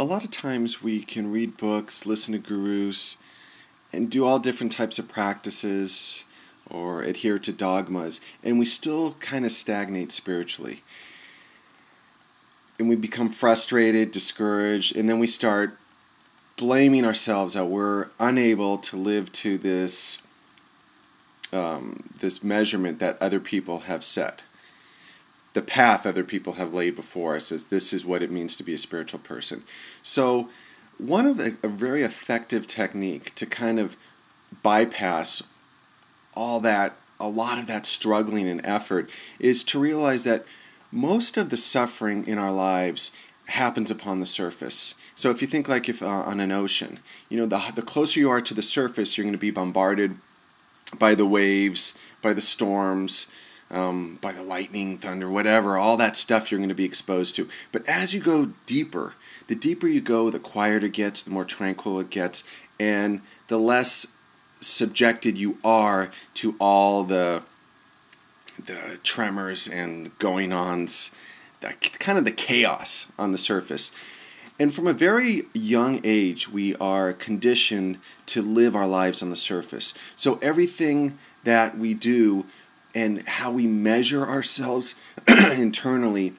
A lot of times we can read books, listen to gurus, and do all different types of practices or adhere to dogmas, and we still kind of stagnate spiritually. And we become frustrated, discouraged, and then we start blaming ourselves that we're unable to live to this measurement that other people have set. The path other people have laid before us is this is what it means to be a spiritual person. So one of a very effective technique to kind of bypass a lot of that struggling and effort is to realize that most of the suffering in our lives happens upon the surface. So if you think like if on an ocean, the closer you are to the surface, you're going to be bombarded by the waves, by the storms, by the lightning, thunder, whatever, all that stuff you're going to be exposed to. But as you go deeper, the deeper you go, the quieter it gets, the more tranquil it gets, and the less subjected you are to all the tremors and going-ons, kind of the chaos on the surface. And from a very young age, we are conditioned to live our lives on the surface. So everything that we do and how we measure ourselves internally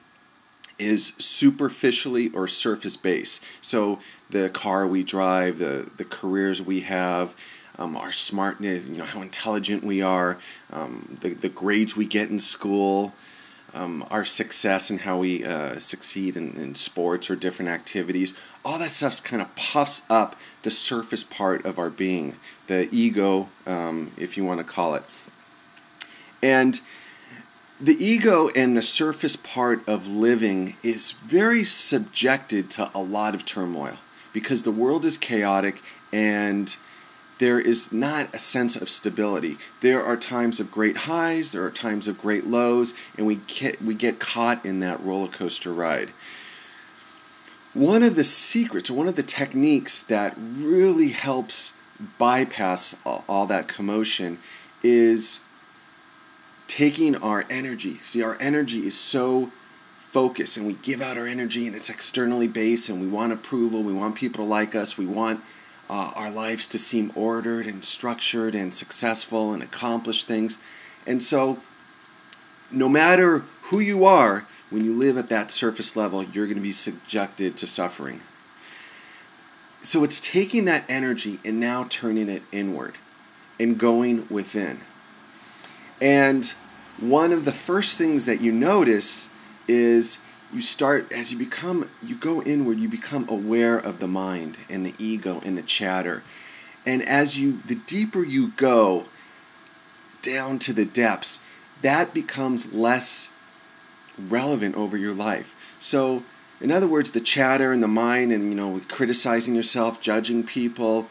is superficially or surface based. So the car we drive, the careers we have, our smartness, how intelligent we are, the grades we get in school, our success and how we succeed in sports or different activities. All that stuff kind of puffs up the surface part of our being, the ego, if you want to call it. And the ego and the surface part of living is very subjected to a lot of turmoil because the world is chaotic and there is not a sense of stability. There are times of great highs, there are times of great lows, and we get caught in that roller coaster ride. One of the secrets, or one of the techniques that really helps bypass all that commotion is taking our energy. See, our energy is so focused, and we give out our energy, and it's externally based, and we want approval, we want people to like us, we want our lives to seem ordered and structured and successful and accomplish things. And so no matter who you are, when you live at that surface level, you're going to be subjected to suffering. So it's taking that energy and now turning it inward and going within. And one of the first things that you notice is you start, as you go inward, you become aware of the mind and the ego and the chatter. And the deeper you go down to the depths, that becomes less relevant over your life. So, in other words, the chatter and the mind and, criticizing yourself, judging people,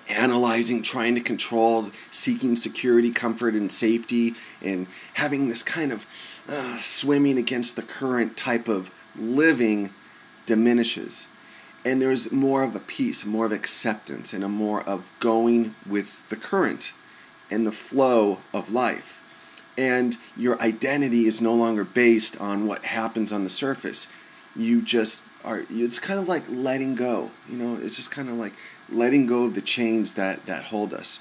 analyzing, trying to control, seeking security, comfort, and safety, and having this kind of swimming against the current type of living diminishes. And there's more of a peace, more of acceptance, and a more of going with the current and the flow of life. And your identity is no longer based on what happens on the surface. You just are, it's kind of like letting go. It's just kind of like letting go of the chains that hold us.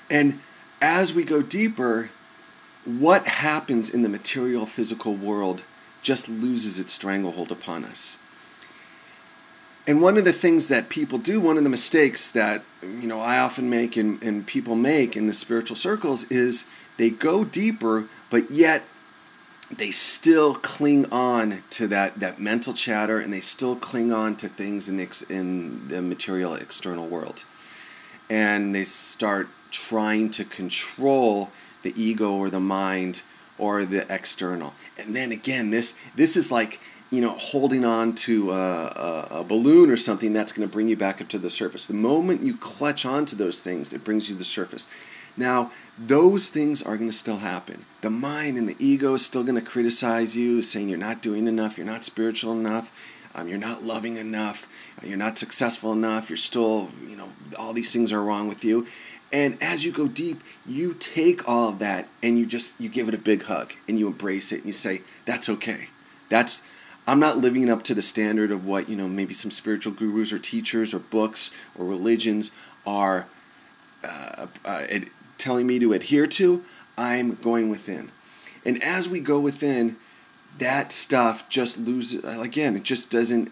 And as we go deeper, what happens in the material physical world just loses its stranglehold upon us. And one of the things that people do, one of the mistakes that I often make and people make in the spiritual circles is they go deeper, but yet they still cling on to that mental chatter, and they still cling on to things in the material external world. And they start trying to control the ego or the mind or the external. And then again, this is like, holding on to a balloon or something that's going to bring you back up to the surface. The moment you clutch onto those things, it brings you to the surface. Now, those things are going to still happen. The mind and the ego is still going to criticize you, saying you're not doing enough, you're not spiritual enough, you're not loving enough, you're not successful enough, you're still, all these things are wrong with you. And as you go deep, you take all of that and you give it a big hug and you embrace it and you say, that's okay. I'm not living up to the standard of what, maybe some spiritual gurus or teachers or books or religions are telling me to adhere to. I'm going within. And as we go within, that stuff just loses, again, it just doesn't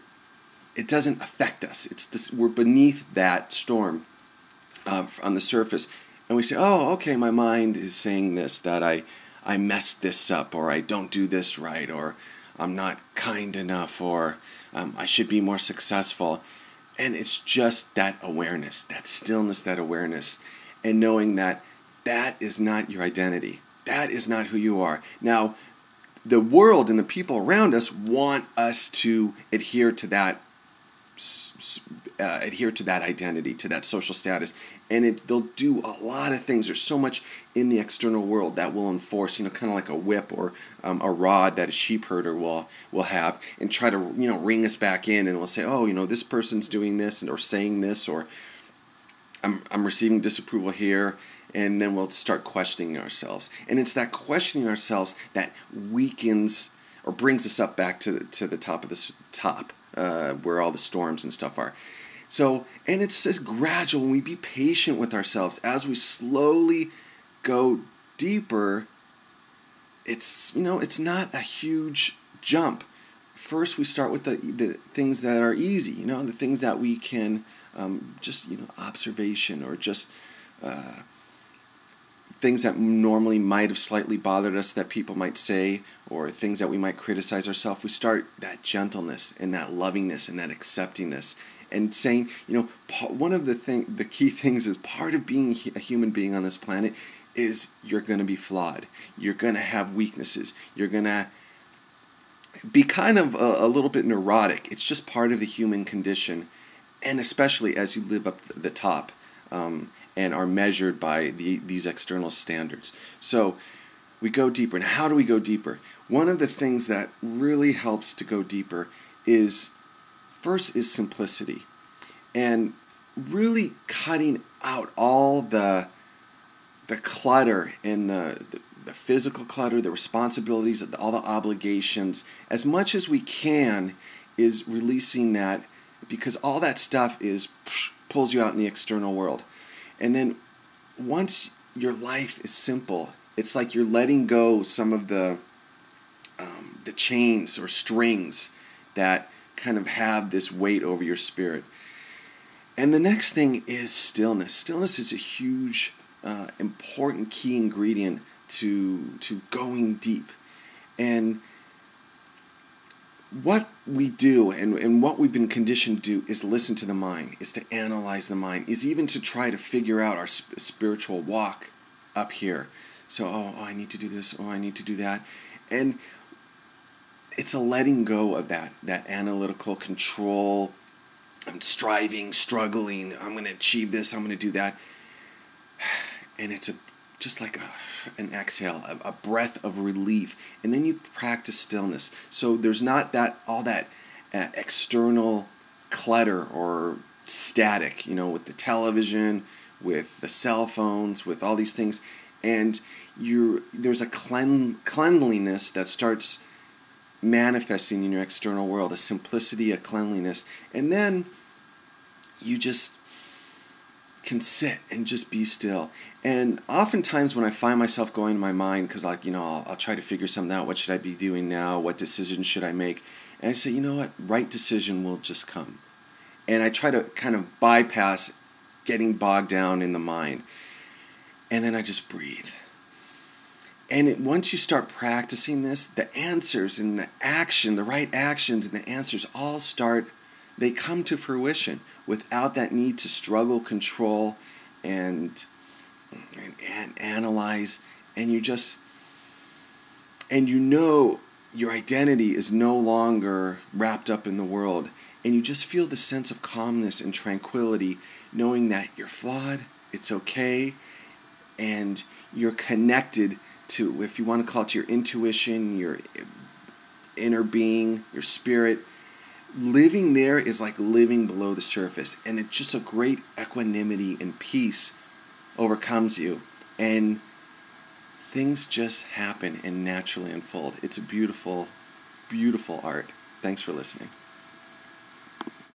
affect us. We're beneath that storm on the surface. And we say, oh, okay, my mind is saying this, that I messed this up, or I don't do this right, or I'm not kind enough, or I should be more successful. And it's just that awareness, that stillness, that awareness, and knowing that that is not your identity. That is not who you are. Now, the world and the people around us want us to adhere to that identity, to that social status, and they'll do a lot of things. There's so much in the external world that will enforce, kind of like a whip or a rod that a sheep herder will have, and try to ring us back in, and we'll say, oh, this person's doing this or saying this, or I'm receiving disapproval here. And then we'll start questioning ourselves. And it's that questioning ourselves that weakens or brings us up back to the top of the top, where all the storms and stuff are. So, and it's this gradual, when we be patient with ourselves, as we slowly go deeper, it's not a huge jump. First, we start with the things that are easy, the things that we can just, observation, or just things that normally might have slightly bothered us that people might say, or things that we might criticize ourselves. We start that gentleness and that lovingness and that acceptingness, and saying, one of the key things is, part of being a human being on this planet is you're going to be flawed. You're going to have weaknesses. You're going to be kind of a little bit neurotic. It's just part of the human condition, and especially as you live up the top. And are measured by these external standards. So we go deeper. And how do we go deeper? One of the things that really helps to go deeper is simplicity. And really cutting out all the clutter and the physical clutter, the responsibilities, all the obligations. As much as we can is releasing that, because all that stuff pulls you out in the external world. And then once your life is simple, it's like you're letting go some of the chains or strings that kind of have this weight over your spirit. And the next thing is stillness. Stillness is a huge, important key ingredient to going deep. And what we do and what we've been conditioned to do is listen to the mind, is to analyze the mind, is even to try to figure out our spiritual walk up here. So, oh, I need to do this, oh, I need to do that. And it's a letting go of that analytical control. I'm striving, struggling, I'm going to achieve this, I'm going to do that. And it's just like an exhale, a breath of relief, and then you practice stillness. So there's not all that external clutter or static, with the television, with the cell phones, with all these things, and there's a cleanliness that starts manifesting in your external world, a simplicity, a cleanliness, and then you just can sit and just be still. And oftentimes when I find myself going in my mind, because I'll try to figure something out, what should I be doing now, what decision should I make, and I say, you know what, right decision will just come. And I try to kind of bypass getting bogged down in the mind, and then I just breathe. And once you start practicing this, the answers and the action, the right actions and the answers all they come to fruition without that need to struggle, control, and analyze. And your identity is no longer wrapped up in the world. And you just feel the sense of calmness and tranquility, knowing that you're flawed, it's okay, and you're connected to, if you want to call it, to your intuition, your inner being, your spirit. Living there is like living below the surface, and it's just a great equanimity and peace overcomes you, and things just happen and naturally unfold. It's a beautiful, beautiful art. Thanks for listening.